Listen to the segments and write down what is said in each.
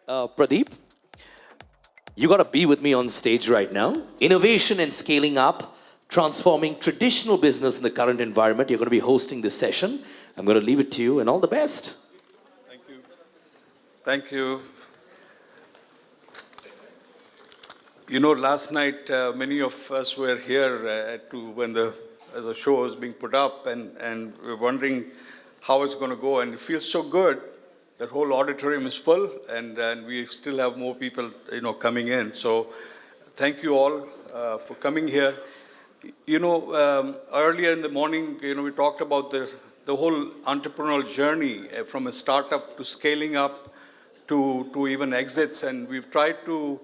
right, Pradeep, you got to be with me on stage right now. Innovation and scaling up, transforming traditional business in the current environment. You're going to be hosting this session. I'm going to leave it to you, and all the best. Thank you. Thank you. You know, last night many of us were here when the show was being put up, and we're wondering how it's going to go. And it feels so good. The whole auditorium is full, and we still have more people, coming in. So, thank you all for coming here. You know, earlier in the morning, we talked about the whole entrepreneurial journey from a startup to scaling up to even exits, and we've tried to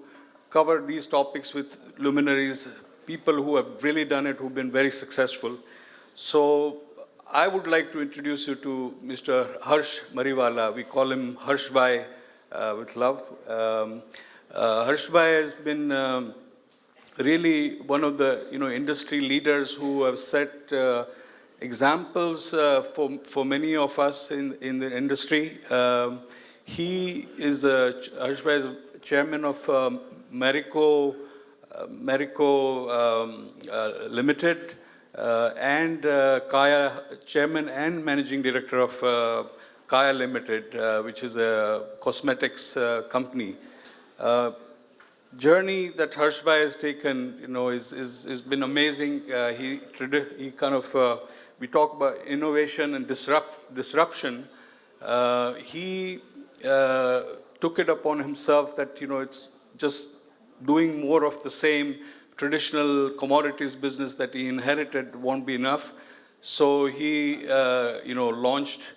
cover these topics with luminaries, people who have really done it, who've been very successful. So I would like to introduce you to Mr. Harsh Mariwala. We call him Harsh Bhai with love. Harsh Bhai has been really one of the industry leaders who have set examples for many of us in the industry. He is Harsh Bhai is chairman of Marico Limited and Kaya, chairman and managing director of Kaya Limited, which is a cosmetics company. Journey that Harsh Bhai has taken, is been amazing. He kind of we talk about innovation and disruption. He took it upon himself that it's just doing more of the same traditional commodities business that he inherited won't be enough. So he launched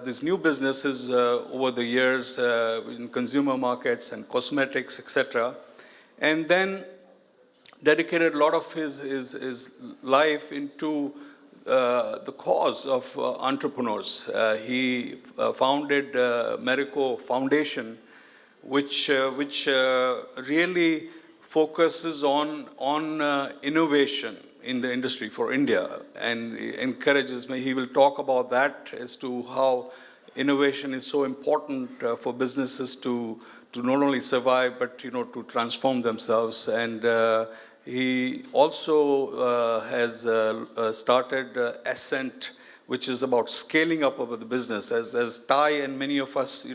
these new businesses over the years in consumer markets and cosmetics, etc. And then dedicated a lot of his life into the cause of entrepreneurs. He founded Marico Foundation, which really focuses on innovation in the industry for India and encourages me. He will talk about that as to how innovation is so important for businesses to not only survive but to transform themselves. And he also has started Ascent, which is about scaling up of the business. As Ty and many of us,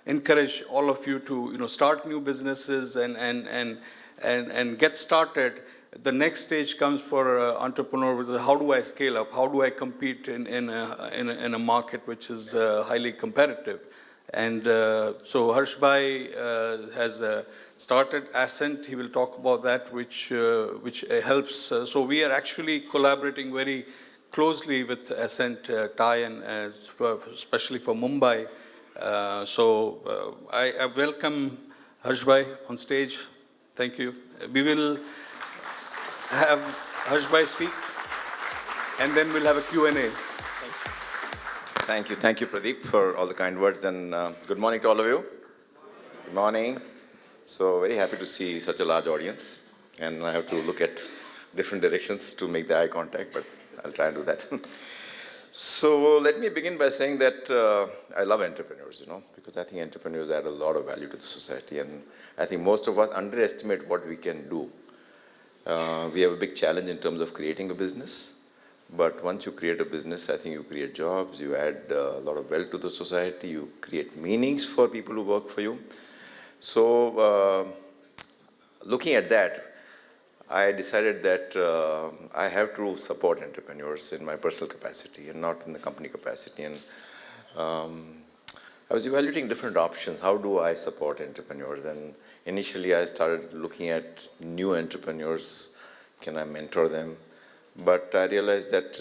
encourage all of you to start new businesses and get started. The next stage comes for entrepreneur, which is how do I scale up? How do I compete in a market which is highly competitive? And so Harsh Bhai has started Ascent. He will talk about that, which helps. So we are actually collaborating very closely with Ascent, Ty, and especially for Mumbai. So I welcome Harsh Bhai on stage. Thank you. We will have Harsh Bhai speak, and then we'll have a Q&A. Thank you, Pradeep, for all the kind words, and good morning to all of you. Good morning. So very happy to see such a large audience, and I have to look at different directions to make the eye contact, but I'll try and do that. So let me begin by saying that I love entrepreneurs, because I think entrepreneurs add a lot of value to the society, and I think most of us underestimate what we can do. We have a big challenge in terms of creating a business. But once you create a business, I think you create jobs, you add a lot of wealth to the society, you create meanings for people who work for you. So looking at that, I decided that I have to support entrepreneurs in my personal capacity and not in the company capacity. And I was evaluating different options. How do I support entrepreneurs? And initially I started looking at new entrepreneurs. Can I mentor them? But I realized that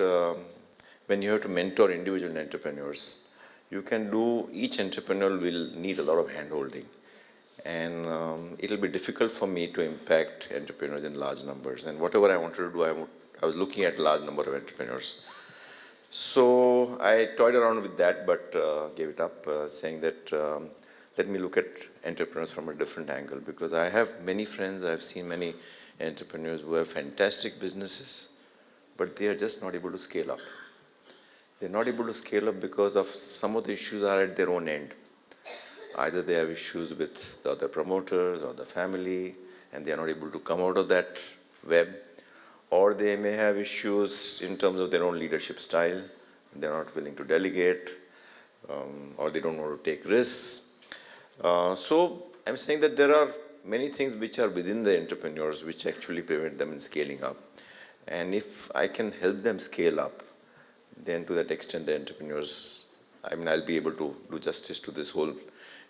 when you have to mentor individual entrepreneurs, each entrepreneur will need a lot of hand-holding. And it'll be difficult for me to impact entrepreneurs in large numbers. And whatever I wanted to do, I was looking at a large number of entrepreneurs. So I toyed around with that, but gave it up, saying that let me look at entrepreneurs from a different angle. Because I have many friends, I've seen many entrepreneurs who have fantastic businesses, but they are just not able to scale up. They're not able to scale up because of some of the issues are at their own end. Either they have issues with the other promoters or the family, and they are not able to come out of that web, or they may have issues in terms of their own leadership style. They're not willing to delegate, or they don't want to take risks. So I'm saying that there are many things which are within the entrepreneurs which actually prevent them in scaling up. And if I can help them scale up, then to that extent the entrepreneurs, I'll be able to do justice to this whole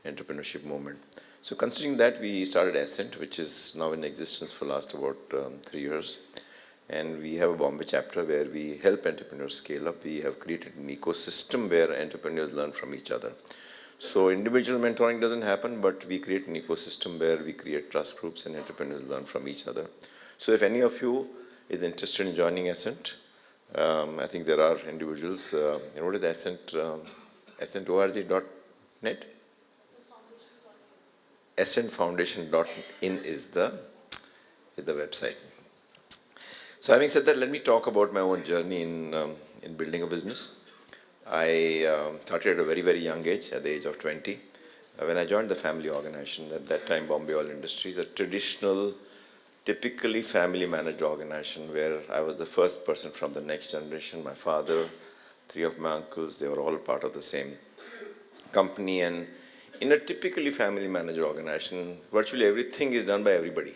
entrepreneurship movement. So considering that, we started Ascent, which is now in existence for last about 3 years. And we have a Bombay chapter where we help entrepreneurs scale up. We have created an ecosystem where entrepreneurs learn from each other. So individual mentoring doesn't happen, but we create an ecosystem where we create trust groups and entrepreneurs learn from each other. So if any of you is interested in joining Ascent, I think there are individuals. What is Ascent? AscentORG.net? AscentFoundation.in is the website. So having said that, let me talk about my own journey in building a business. I started at a very, very young age, at the age of 20, when I joined the family organization. At that time, Bombay Oil Industries, a traditional, typically family-managed organization where I was the first person from the next generation. My father, 3 of my uncles, they were all part of the same company. And in a typically family-managed organization, virtually everything is done by everybody.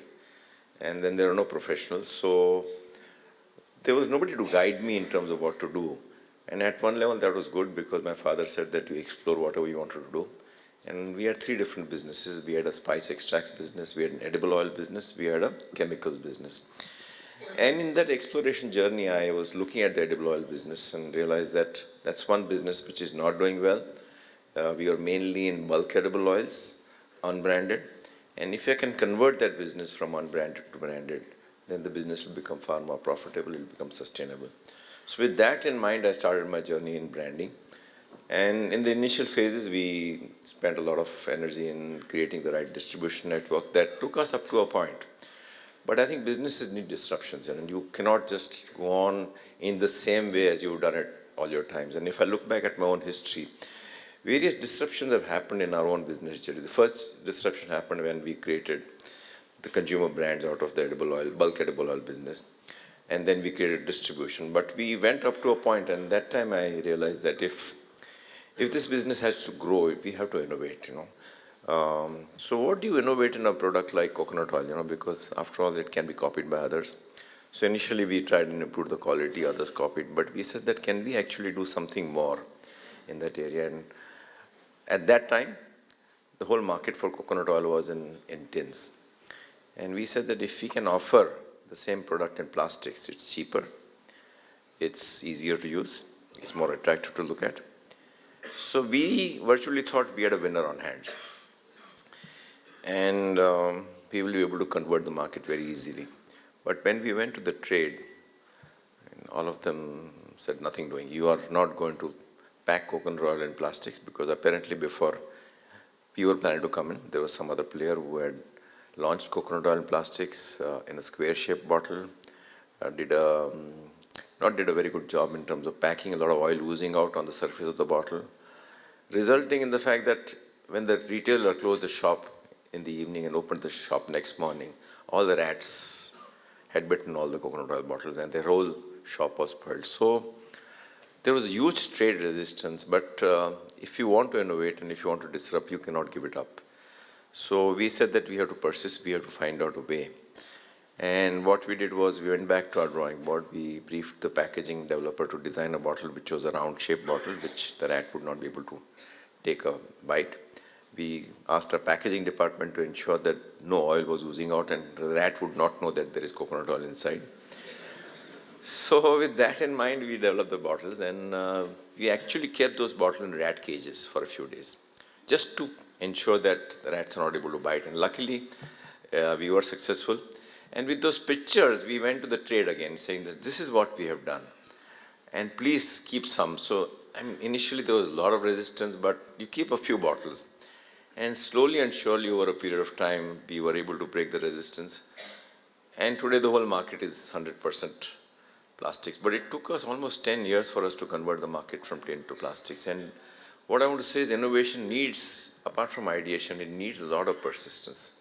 And then there are no professionals. So there was nobody to guide me in terms of what to do. And at one level that was good because my father said that you explore whatever you wanted to do. And we had 3 different businesses. We had a spice extracts business, we had an edible oil business, we had a chemicals business. And in that exploration journey, I was looking at the edible oil business and realized that that's one business which is not doing well. We are mainly in bulk edible oils, unbranded. And if I can convert that business from unbranded to branded, then the business will become far more profitable, it will become sustainable. So with that in mind, I started my journey in branding. And in the initial phases, we spent a lot of energy in creating the right distribution network that took us up to a point. But I think businesses need disruptions, and you cannot just go on in the same way as you've done it all your times. And if I look back at my own history, various disruptions have happened in our own business journey. The first disruption happened when we created the consumer brands out of the edible oil, bulk edible oil business. And then we created distribution. But we went up to a point, and that time I realized that if this business has to grow, we have to innovate, So what do you innovate in a product like coconut oil, because after all, it can be copied by others. So initially we tried and improved the quality, others copied, but we said that can we actually do something more in that area? And at that time, the whole market for coconut oil was in tins. And we said that if we can offer the same product in plastics, it's cheaper, it's easier to use, it's more attractive to look at. So we virtually thought we had a winner on hands. And we will be able to convert the market very easily. But when we went to the trade, all of them said nothing doing. You are not going to pack coconut oil in plastics, because apparently before we were planning to come in, there was some other player who had launched coconut oil in plastics in a square-shaped bottle, not did a very good job in terms of packing, a lot of oil oozing out on the surface of the bottle, resulting in the fact that when the retailer closed the shop in the evening and opened the shop next morning, all the rats had bitten all the coconut oil bottles and their whole shop was spoiled. So there was huge trade resistance, but if you want to innovate and if you want to disrupt, you cannot give it up. So we said that we have to persist, we have to find out a way. And what we did was we went back to our drawing board. We briefed the packaging developer to design a bottle which was a round-shaped bottle, which the rat would not be able to take a bite. We asked our packaging department to ensure that no oil was oozing out and the rat would not know that there is coconut oil inside. So with that in mind, we developed the bottles, and we actually kept those bottles in rat cages for a few days, just to ensure that the rats are not able to bite. And luckily, we were successful. And with those pictures, we went to the trade again, saying that this is what we have done, and please keep some. So initially there was a lot of resistance, but you keep a few bottles. And slowly and surely over a period of time, we were able to break the resistance. And today the whole market is 100% plastics. But it took us almost 10 years for us to convert the market from tin to plastics. And what I want to say is innovation needs, apart from ideation, it needs a lot of persistence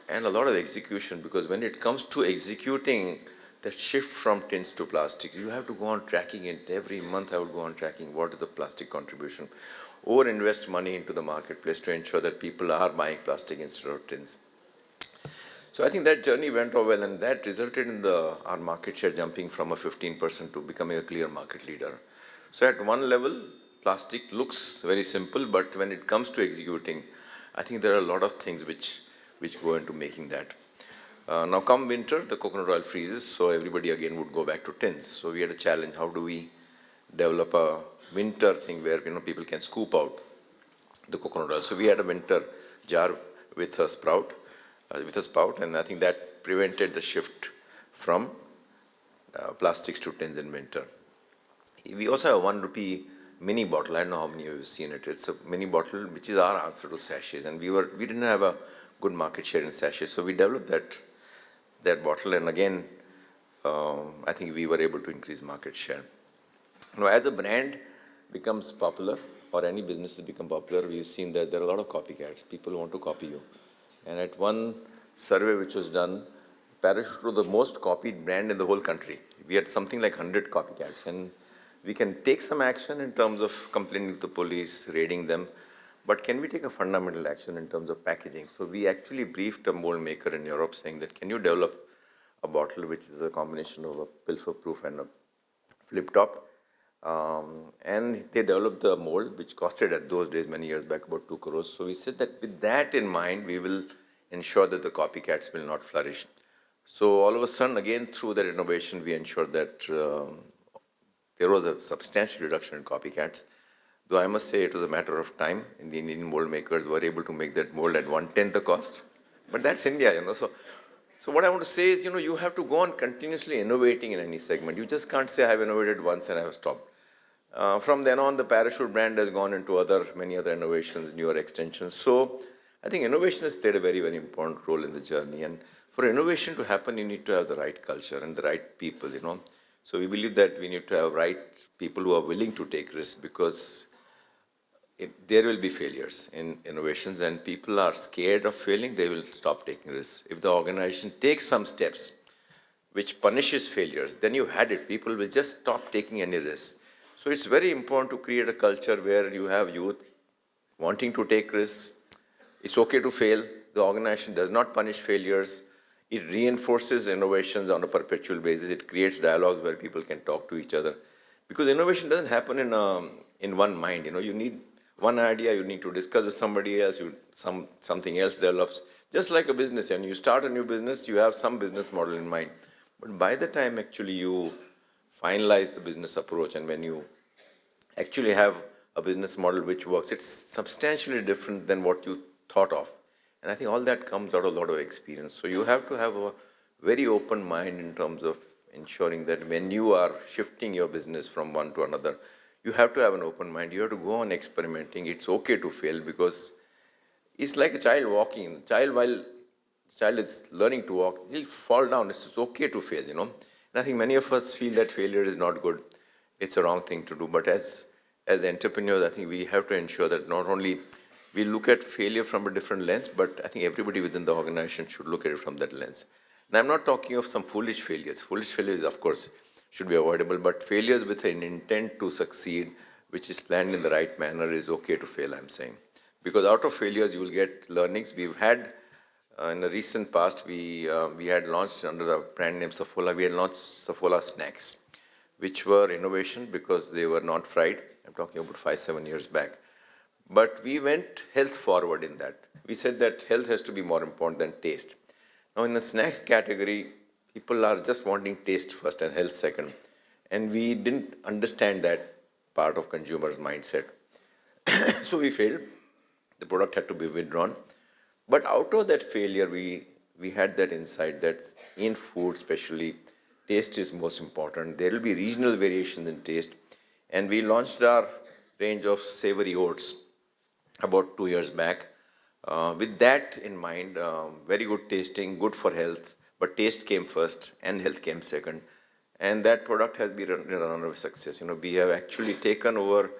and a lot of execution, because when it comes to executing that shift from tins to plastic, you have to go on tracking it. Every month I would go on tracking what is the plastic contribution, or invest money into the marketplace to ensure that people are buying plastic instead of tins. So I think that journey went over well, and that resulted in our market share jumping from a 15% to becoming a clear market leader. So at one level, plastic looks very simple, but when it comes to executing, I think there are a lot of things which go into making that. Now come winter, the coconut oil freezes, so everybody again would go back to tins. So we had a challenge: how do we develop a winter thing where people can scoop out the coconut oil? So we had a winter jar with a spout, and I think that prevented the shift from plastics to tins in winter. We also have a 1 rupee mini bottle. I don't know how many of you have seen it. It's a mini bottle which is our answer to sachets, and we didn't have a good market share in sachets, so we developed that bottle, and again I think we were able to increase market share. Now, as a brand becomes popular, or any businesses become popular, we've seen that there are a lot of copycats. People want to copy you. And at one survey which was done, Parachute was the most copied brand in the whole country. We had something like 100 copycats, and we can take some action in terms of complaining to the police, raiding them, but can we take a fundamental action in terms of packaging? So we actually briefed a mold maker in Europe saying that, can you develop a bottle which is a combination of a pilfer-proof and a flip top? And they developed the mold, which costed at those days, many years back, about 2 crores. So we said that with that in mind, we will ensure that the copycats will not flourish. So all of a sudden, again, through that innovation, we ensured that there was a substantial reduction in copycats. Though I must say it was a matter of time. And the Indian mold makers were able to make that mold at 1/10 the cost. But that's India, So what I want to say is, you have to go on continuously innovating in any segment. You just can't say, I have innovated once and I have stopped. From then on, the Parachute brand has gone into many other innovations, newer extensions. So I think innovation has played a very, very important role in the journey. And for innovation to happen, you need to have the right culture and the right people, So we believe that we need to have right people who are willing to take risks, because there will be failures in innovations, and people are scared of failing, they will stop taking risks. If the organization takes some steps which punishes failures, then you had it. People will just stop taking any risks. So it's very important to create a culture where you have youth wanting to take risks. It's okay to fail. The organization does not punish failures. It reinforces innovations on a perpetual basis. It creates dialogues where people can talk to each other. Because innovation doesn't happen in one mind. You need one idea, you need to discuss with somebody else, something else develops. Just like a business, and you start a new business, you have some business model in mind. But by the time actually you finalize the business approach, and when you actually have a business model which works, it's substantially different than what you thought of. And I think all that comes out of a lot of experience. So you have to have a very open mind in terms of ensuring that when you are shifting your business from one to another, you have to have an open mind. You have to go on experimenting. It's okay to fail, because it's like a child walking. While the child is learning to walk, he'll fall down. It's okay to fail, And I think many of us feel that failure is not good. It's a wrong thing to do. But as entrepreneurs, I think we have to ensure that not only we look at failure from a different lens, but I think everybody within the organization should look at it from that lens. And I'm not talking of some foolish failures. Foolish failures, of course, should be avoidable, but failures with an intent to succeed, which is planned in the right manner, is okay to fail, I'm saying. Because out of failures, you will get learnings. We've had, in the recent past, we had launched under the brand name Saffola, we had launched Saffola Snacks, which were innovation because they were not fried. I'm talking about 5-7 years back. But we went health forward in that. We said that health has to be more important than taste. Now in the snacks category, people are just wanting taste first and health second. And we didn't understand that part of consumers' mindset. So we failed. The product had to be withdrawn. But out of that failure, we had that insight that in food especially, taste is most important. There will be regional variations in taste. And we launched our range of savory oats about 2 years back. With that in mind, very good tasting, good for health, but taste came first and health came second. And that product has been a runaway success. We have actually taken over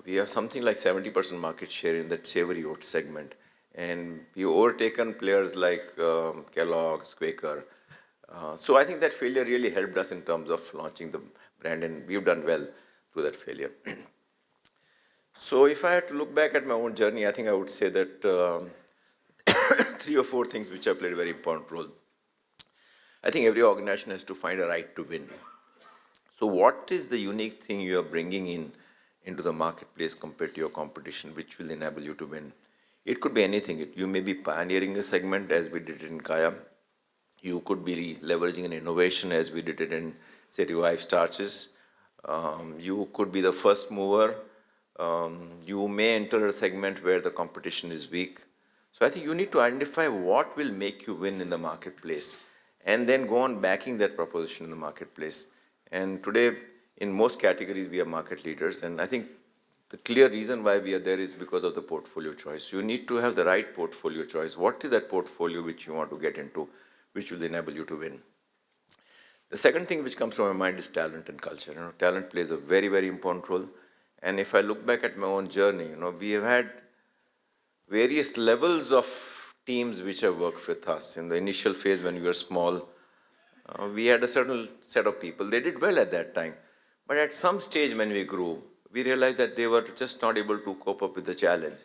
We have something like 70% market share in that savory oats segment. And we've overtaken players like Kellogg's, Quaker. So I think that failure really helped us in terms of launching the brand, and we've done well through that failure. So if I had to look back at my own journey, I think I would say that three or four things which have played a very important role. I think every organization has to find a right to win. So what is the unique thing you are bringing into the marketplace compared to your competition, which will enable you to win? It could be anything. You may be pioneering a segment, as we did in Kaya. You could be leveraging an innovation, as we did it in, say, Revive Starches. You could be the first mover. You may enter a segment where the competition is weak. So I think you need to identify what will make you win in the marketplace, and then go on backing that proposition in the marketplace. And today, in most categories, we are market leaders. And I think the clear reason why we are there is because of the portfolio choice. You need to have the right portfolio choice. What is that portfolio which you want to get into, which will enable you to win? The second thing which comes to my mind is talent and culture. Talent plays a very, very important role. And if I look back at my own journey, we have had various levels of teams which have worked with us. In the initial phase, when we were small, we had a certain set of people. They did well at that time. But at some stage when we grew, we realized that they were just not able to cope up with the challenge.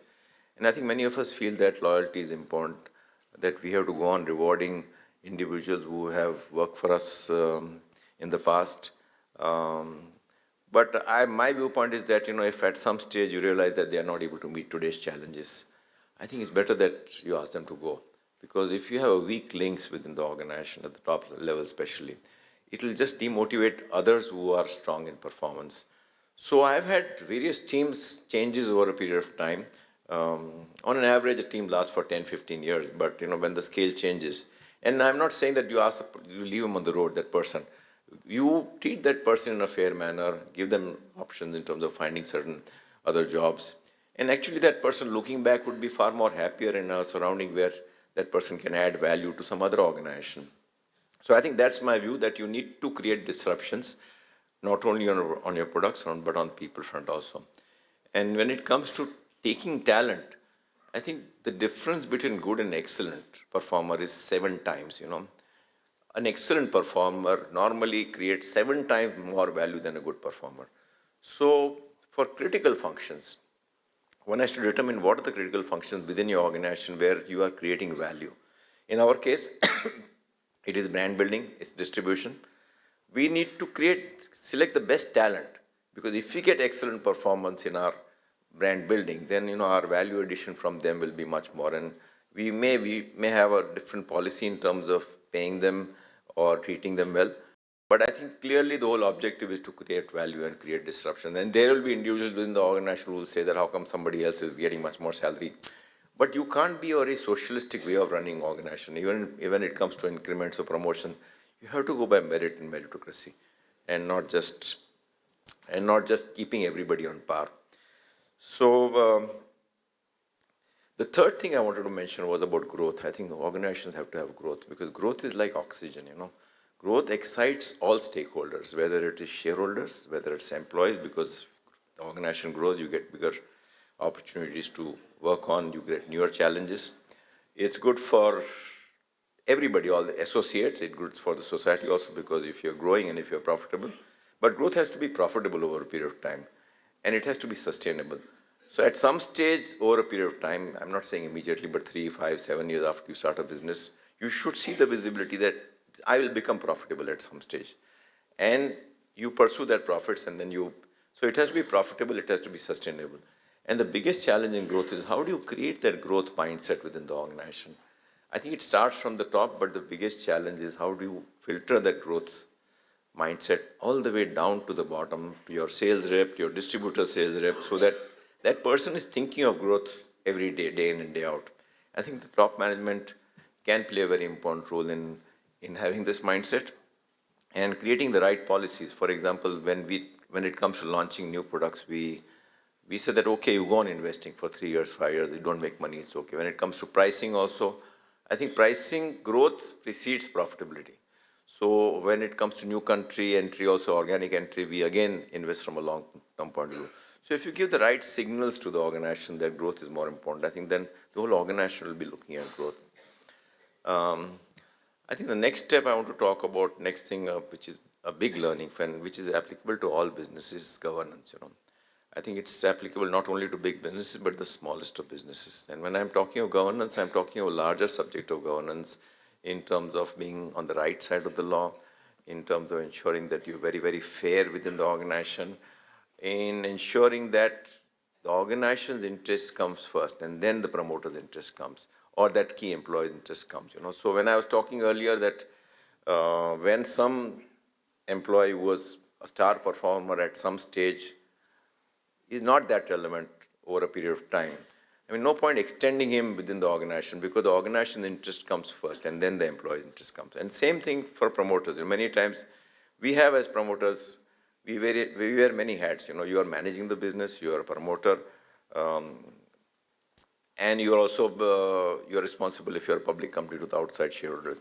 And I think many of us feel that loyalty is important, that we have to go on rewarding individuals who have worked for us in the past. But my viewpoint is that, if at some stage you realize that they are not able to meet today's challenges, I think it's better that you ask them to go. Because if you have weak links within the organization, at the top level especially, it will just demotivate others who are strong in performance. So I've had various teams changes over a period of time. On an average, a team lasts for 10, 15 years, but when the scale changes, and I'm not saying that you leave them on the road, that person. You treat that person in a fair manner, give them options in terms of finding certain other jobs. And actually that person looking back would be far more happier in a surrounding where that person can add value to some other organization. So I think that's my view, that you need to create disruptions, not only on your products, but on people front also. And when it comes to taking talent, I think the difference between good and excellent performer is 7 times, An excellent performer normally creates 7 times more value than a good performer. So for critical functions, one has to determine what are the critical functions within your organization where you are creating value. In our case, it is brand building, it's distribution. We need to select the best talent, because if we get excellent performance in our brand building, then our value addition from them will be much more. And we may have a different policy in terms of paying them or treating them well. But I think clearly the whole objective is to create value and create disruption. And there will be individuals within the organization who will say that how come somebody else is getting much more salary. But you can't be a very socialistic way of running organization. Even when it comes to increments or promotion, you have to go by merit and meritocracy, and not just keeping everybody on par. So the third thing I wanted to mention was about growth. I think organizations have to have growth, because growth is like oxygen, Growth excites all stakeholders, whether it is shareholders, whether it's employees, because the organization grows, you get bigger opportunities to work on, you get newer challenges. It's good for everybody, all the associates. It's good for the society also, because if you're growing and if you're profitable. But growth has to be profitable over a period of time, and it has to be sustainable. So at some stage over a period of time, I'm not saying immediately, but 3, 5, 7 years after you start a business, you should see the visibility that I will become profitable at some stage. And you pursue that profits, and then so it has to be profitable, it has to be sustainable. And the biggest challenge in growth is how do you create that growth mindset within the organization? I think it starts from the top, but the biggest challenge is how do you filter that growth mindset all the way down to the bottom, to your sales rep, to your distributor sales rep, so that that person is thinking of growth every day, day in and day out. I think the top management can play a very important role in having this mindset and creating the right policies. For example, when it comes to launching new products, we said that, okay, you go on investing for 3 years, 5 years, you don't make money, it's okay. When it comes to pricing also, I think pricing growth precedes profitability. So when it comes to new country entry, also organic entry, we again invest from a long-term point of view. So if you give the right signals to the organization that growth is more important, I think then the whole organization will be looking at growth. I think the next step I want to talk about, next thing which is a big learning and which is applicable to all businesses, is governance. I think it's applicable not only to big businesses but the smallest of businesses. And when I'm talking of governance, I'm talking of a larger subject of governance in terms of being on the right side of the law, in terms of ensuring that you're very, very fair within the organization, in ensuring that the organization's interest comes first and then the promoter's interest comes, or that key employee's interest comes. So when I was talking earlier that when some employee was a star performer at some stage is not that relevant over a period of time. I mean, no point extending him within the organization because the organization's interest comes first and then the employee's interest comes. And same thing for promoters. Many times we have as promoters, we wear many hats. You are managing the business, you are a promoter, and you are also you are responsible if you are a public company to the outside shareholders.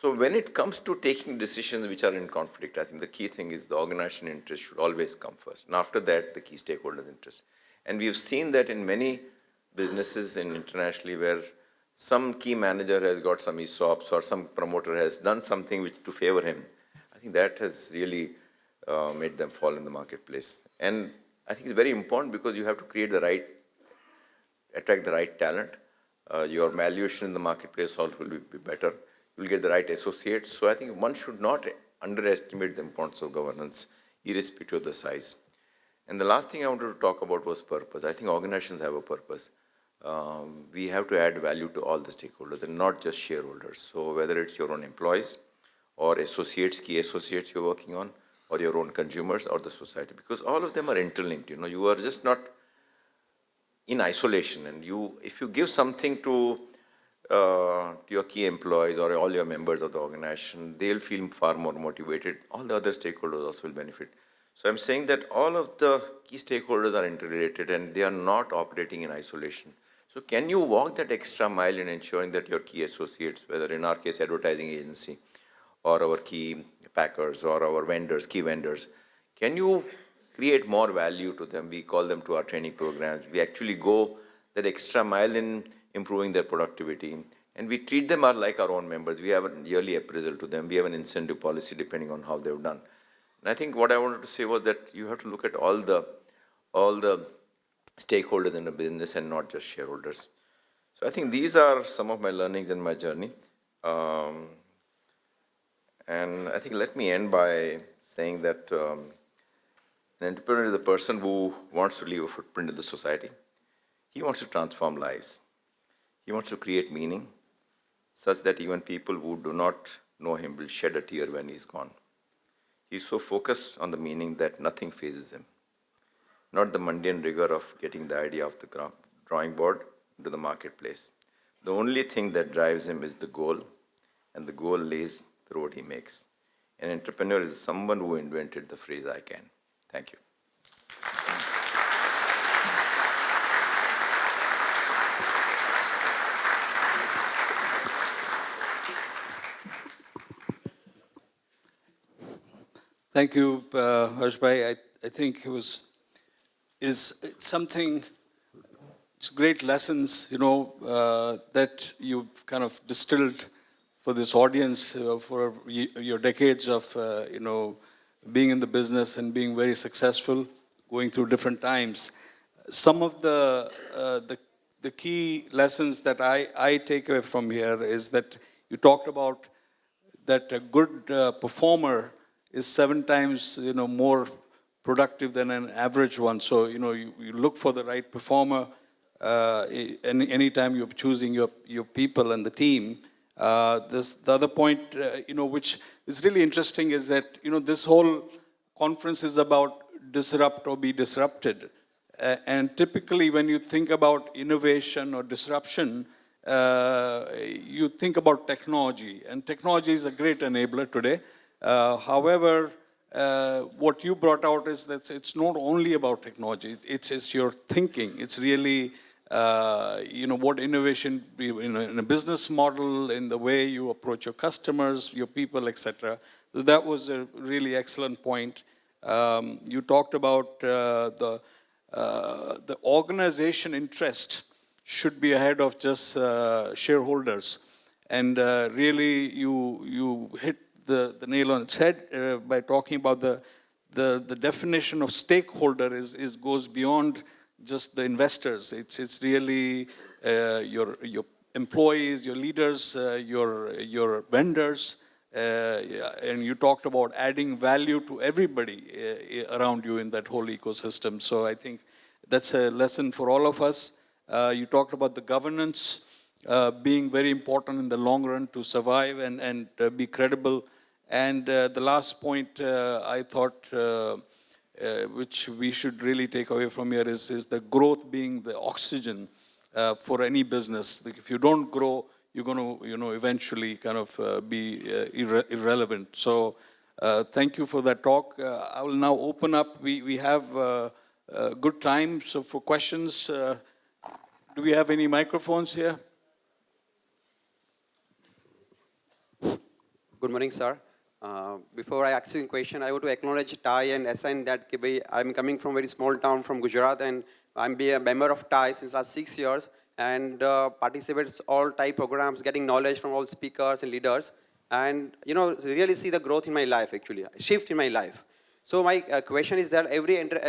So when it comes to taking decisions which are in conflict, I think the key thing is the organization interest should always come first. And after that, the key stakeholders' interest. And we've seen that in many businesses and internationally where some key manager has got some ESOPs or some promoter has done something to favor him. I think that has really made them fall in the marketplace. And I think it's very important because you have to create attract the right talent. Your valuation in the marketplace also will be better. You'll get the right associates. So I think one should not underestimate the importance of governance, irrespective of the size. And the last thing I wanted to talk about was purpose. I think organizations have a purpose. We have to add value to all the stakeholders and not just shareholders. So whether it's your own employees or associates, key associates you're working on, or your own consumers or the society, because all of them are interlinked. You are just not in isolation. And if you give something to your key employees or all your members of the organization, they'll feel far more motivated. All the other stakeholders also will benefit. So I'm saying that all of the key stakeholders are interrelated and they are not operating in isolation. So can you walk that extra mile in ensuring that your key associates, whether in our case advertising agency or our key packers or our vendors, key vendors, can you create more value to them? We call them to our training programs. We actually go that extra mile in improving their productivity. And we treat them like our own members. We have a yearly appraisal to them. We have an incentive policy depending on how they've done. And I think what I wanted to say was that you have to look at all the stakeholders in the business and not just shareholders. So I think these are some of my learnings in my journey. And I think let me end by saying that an entrepreneur is a person who wants to leave a footprint in the society. He wants to transform lives. He wants to create meaning such that even people who do not know him will shed a tear when he's gone. He's so focused on the meaning that nothing phases him, not the mundane rigor of getting the idea of the drawing board into the marketplace. The only thing that drives him is the goal, and the goal lays the road he makes. An entrepreneur is someone who invented the phrase, "I can." Thank you. Thank you, Harshbhai. I think it's something, it's great lessons, that you've kind of distilled for this audience for your decades of, being in the business and being very successful, going through different times. Some of the key lessons that I take away from here is that you talked about that a good performer is 7 times more productive than an average one. So you look for the right performer anytime you're choosing your people and the team. The other point which is really interesting is that this whole conference is about disrupt or be disrupted. And typically when you think about innovation or disruption, you think about technology, and technology is a great enabler today. However, what you brought out is that it's not only about technology, it's your thinking. It's really, what innovation, in a business model, in the way you approach your customers, your people, etc. So that was a really excellent point. You talked about the the organization interest should be ahead of just shareholders. And really, you hit the nail on its head by talking about the definition of stakeholder goes beyond just the investors. It's really your employees, your leaders, your vendors, and you talked about adding value to everybody around you in that whole ecosystem. So I think that's a lesson for all of us. You talked about the governance being very important in the long run to survive and be credible. And the last point I thought, which we should really take away from here, is the growth being the oxygen for any business. Like if you don't grow, you're going to, eventually kind of be irrelevant. So thank you for that talk. I will now open up. We have good time so for questions. Do we have any microphones here? Good morning, sir. Before I ask you a question, I want to acknowledge TIE and assign that I'm coming from a very small town from Gujarat, and I'm a member of TIE since last 6 years, and participates all TIE programs, getting knowledge from all speakers and leaders, and really see the growth in my life, actually, a shift in my life. So my question is that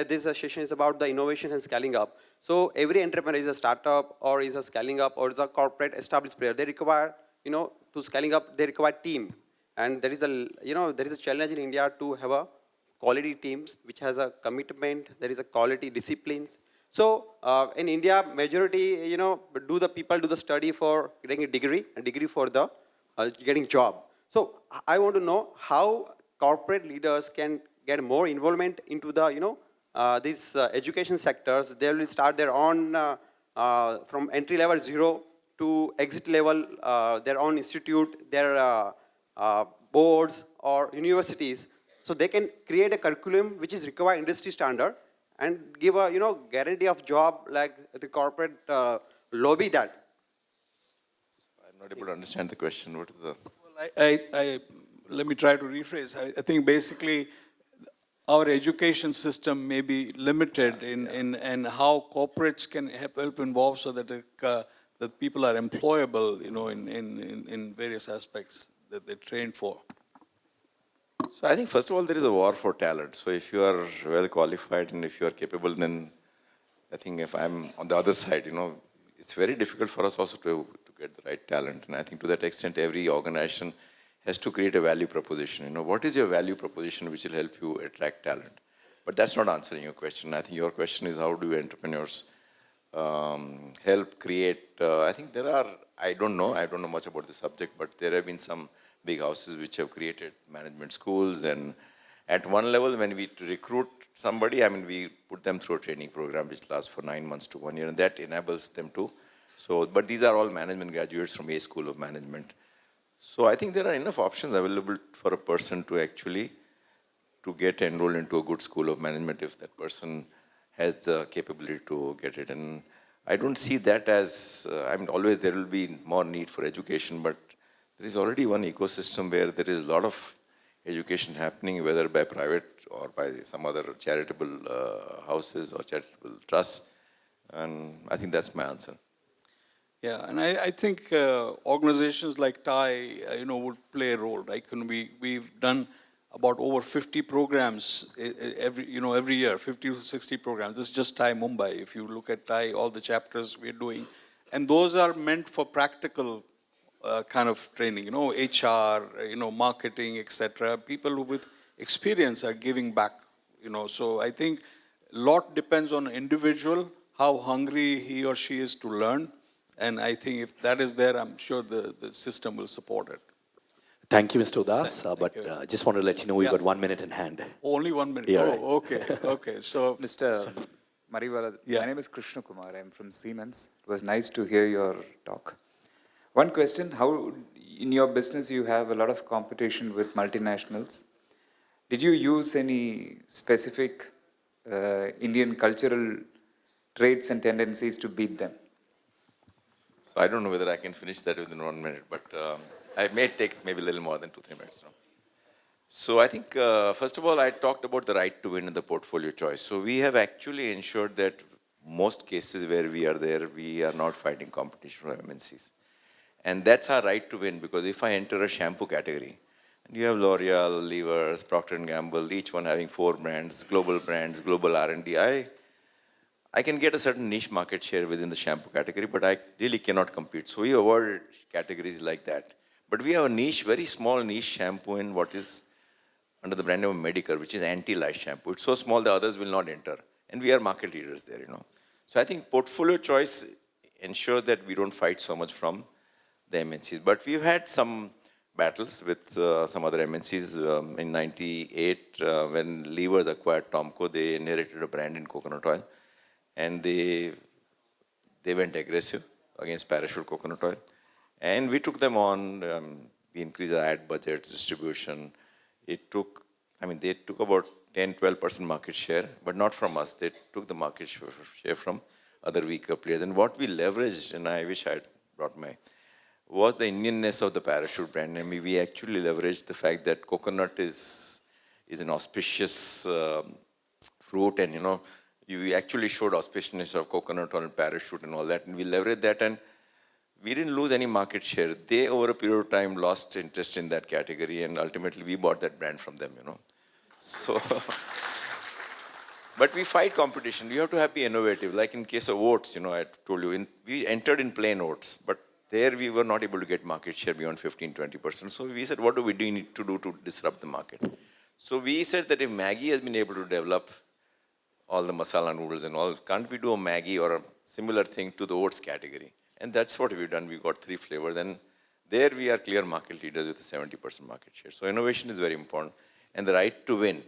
this session is about the innovation and scaling up. So every entrepreneur is a startup or is a scaling up or is a corporate established player. They require, to scaling up, they require team. And there is a challenge in India to have a quality teams which has a commitment, there is a quality disciplines. So in India, majority, do the study for getting a degree for the getting job. So I want to know how corporate leaders can get more involvement into the, these education sectors. They will start their own, from entry level 0 to exit level, their own institute, their boards or universities, so they can create a curriculum which is required industry standard and give a guarantee of job like the corporate lobby that. I'm not able to understand the question. What is the... Well, let me try to rephrase. I think basically our education system may be limited in how corporates can help involve so that that people are employable, in various aspects that they're trained for. So I think first of all there is a war for talent. So if you are well qualified and if you are capable, then I think if I'm on the other side, it's very difficult for us also to get the right talent. And I think to that extent every organization has to create a value proposition. What is your value proposition which will help you attract talent? But that's not answering your question. I think your question is how do entrepreneurs help create, I think there are, I don't know much about the subject, but there have been some big houses which have created management schools, and at one level when we recruit somebody, we put them through a training program which lasts for 9 months to 1 year, and that enables them to, but these are all management graduates from a school of management. So I think there are enough options available for a person to actually to get enrolled into a good school of management if that person has the capability to get it. And I don't see that as, always there will be more need for education, but there is already one ecosystem where there is a lot of education happening, whether by private or by some other charitable houses or charitable trusts. And I think that's my answer. Yeah, and I think organizations like TIE, would play a role. Like we've done about over 50 programs every year, 50 to 60 programs. This is just TIE Mumbai. If you look at TIE, all the chapters we're doing, and those are meant for practical kind of training. HR, marketing, etc. People with experience are giving back. So I think a lot depends on an individual, how hungry he or she is to learn. And I think if that is there, I'm sure the system will support it. Thank you, Mr. Udas. But just want to let you know we've got 1 minute in hand. Only 1 minute. Yeah, oh, right. okay. Okay. So, Mr. Mariwala, my name is Krishna Kumar. I'm from Siemens. It was nice to hear your talk. One question, how in your business you have a lot of competition with multinationals. Did you use any specific Indian cultural traits and tendencies to beat them? So I don't know whether I can finish that within 1 minute, but I may take maybe a little more than 2-3 minutes now. So I think, first of all, I talked about the right to win in the portfolio choice. So we have actually ensured that most cases where we are there, we are not fighting competition from MNCs. And that's our right to win, because if I enter a shampoo category, and you have L'Oreal, Levers, Procter & Gamble, each one having 4 brands, global R&D, I can get a certain niche market share within the shampoo category, but I really cannot compete. So we avoid categories like that. But we have a niche, very small niche shampoo in what is under the brand name of Medicare, which is anti-lice shampoo. It's so small the others will not enter. And we are market leaders there, you know. So I think portfolio choice ensures that we don't fight so much from the MNCs. But we've had some battles with some other MNCs. In 98, when Levers acquired Tomco, they inherited a brand in coconut oil. And they went aggressive against Parachute coconut oil. And we took them on, we increased our ad budgets, distribution. They took about 10-12% market share, but not from us. They took the market share from other weaker players. And what we leveraged, and I wish I had brought was the Indianness of the Parachute brand. I mean, we actually leveraged the fact that coconut is an auspicious fruit, and, you know, we actually showed auspiciousness of coconut oil and Parachute and all that, and we leveraged that, and we didn't lose any market share. They, over a period of time, lost interest in that category, and ultimately we bought that brand from them, you know. So, but we fight competition. You have to be innovative. Like in case of oats, you know, I told you, we entered in plain oats, but there we were not able to get market share beyond 15-20%. So we said, what do we need to do to disrupt the market? So we said that if Maggi has been able to develop all the masala noodles and all, can't we do a Maggi or a similar thing to the oats category? And that's what we've done. We got 3 flavors, and there we are clear market leaders with a 70% market share. So innovation is very important, and the right to win.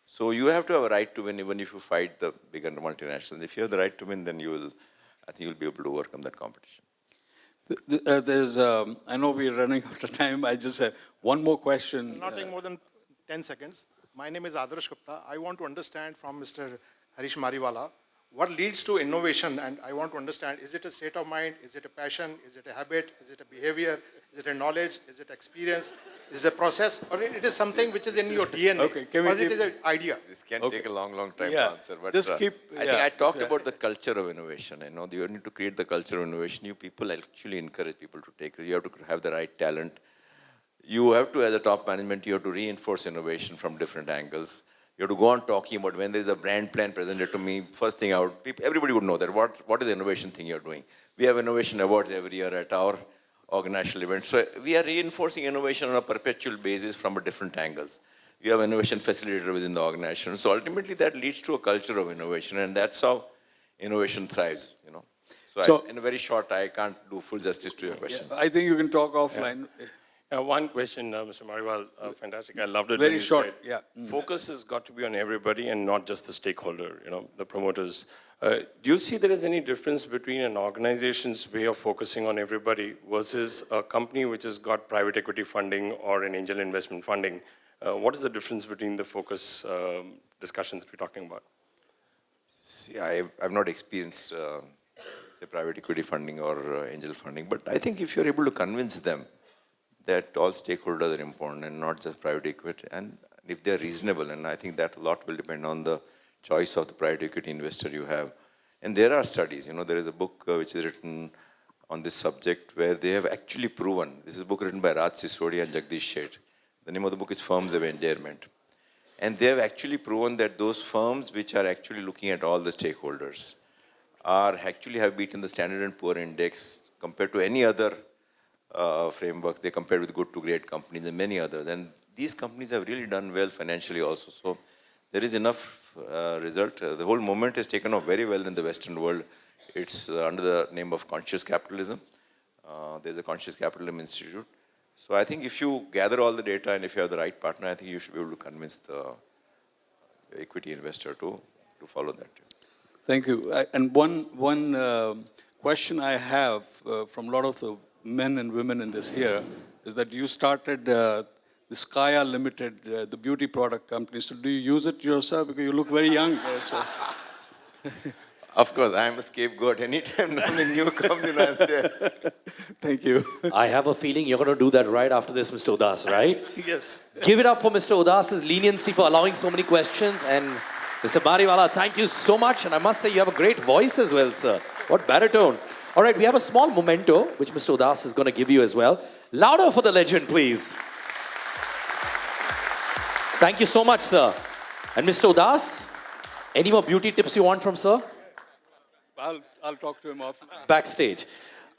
So you have to have a right to win even if you fight the bigger multinationals. If you have the right to win, then I think you'll be able to overcome that competition. I know we're running out of time. I just have one more question. Not taking more than 10 seconds. My name is Adarsh Gupta. I want to understand from Mr. Harish Mariwala, what leads to innovation? And I want to understand, is it a state of mind? Is it a passion? Is it a habit? Is it a behavior? Is it a knowledge? Is it experience? Is it a process? Or it is something which is in your DNA? Okay, or it is an idea? This can take a long time to answer. But just I think I talked about the culture of innovation. You know, you need to create the culture of innovation. You people actually encourage people to take it. You have to have the right talent. You have to, as a top management, you have to reinforce innovation from different angles. You have to go on talking about when there's a brand plan presented to me, first thing out, everybody would know that what is the innovation thing you're doing. We have innovation awards every year at our organizational events. So we are reinforcing innovation on a perpetual basis from different angles. You have innovation facilitator within the organization. So ultimately that leads to a culture of innovation, and that's how innovation thrives, you know. So in a very short, I can't do full justice to your question. I think you can talk offline. One question, Mr. Mariwal, fantastic. I loved it. Very when you short, said yeah. Focus has got to be on everybody and not just the stakeholder, you know, the promoters. Do you see there is any difference between an organization's way of focusing on everybody versus a company which has got private equity funding or an angel investment funding? What is the difference between the focus discussions that we're talking about? See, I've not experienced, say, private equity funding or angel funding, but I think if you're able to convince them that all stakeholders are important and not just private equity, and if they're reasonable, and I think that a lot will depend on the choice of the private equity investor you have. And there are studies, you know, there is a book which is written on this subject where they have actually proven, this is a book written by Raj Sisodia and Jagdish Sheth. The name of the book is Firms of Endearment. And they have actually proven that those firms which are actually looking at all the stakeholders actually have beaten the Standard & Poor Index compared to any other frameworks. They compared with good to great companies and many others. And these companies have really done well financially also. So there is enough result. The whole movement has taken off very well in the Western world. It's under the name of conscious capitalism. There's a Conscious Capitalism Institute. So I think if you gather all the data and if you have the right partner, I think you should be able to convince the equity investor to follow that. Thank you. And one question I have from a lot of the men and women in this here is that you started the Skya Limited, the beauty product company. So do you use it yourself? Because you look very young. So. Of course, I am a scapegoat. Anytime something new comes in, I'm there. Thank you. I have a feeling you're going to do that right after this, Mr. Udas, right? Yes. Give it up for Mr. Udas's leniency for allowing so many questions. And Mr. Mariwala, thank you so much. And I must say, you have a great voice as well, sir. What baritone. All right, we have a small memento, which Mr. Udas is going to give you as well. Louder for the legend, please. Thank you so much, sir. And Mr. Udas, any more beauty tips you want from sir? I'll talk to him after. Backstage.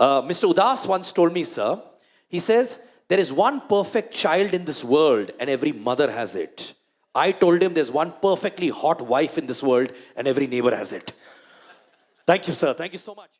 Mr. Udas once told me, sir, he says, there is one perfect child in this world and every mother has it. I told him there's one perfectly hot wife in this world and every neighbor has it. Thank you, sir. Thank you so much.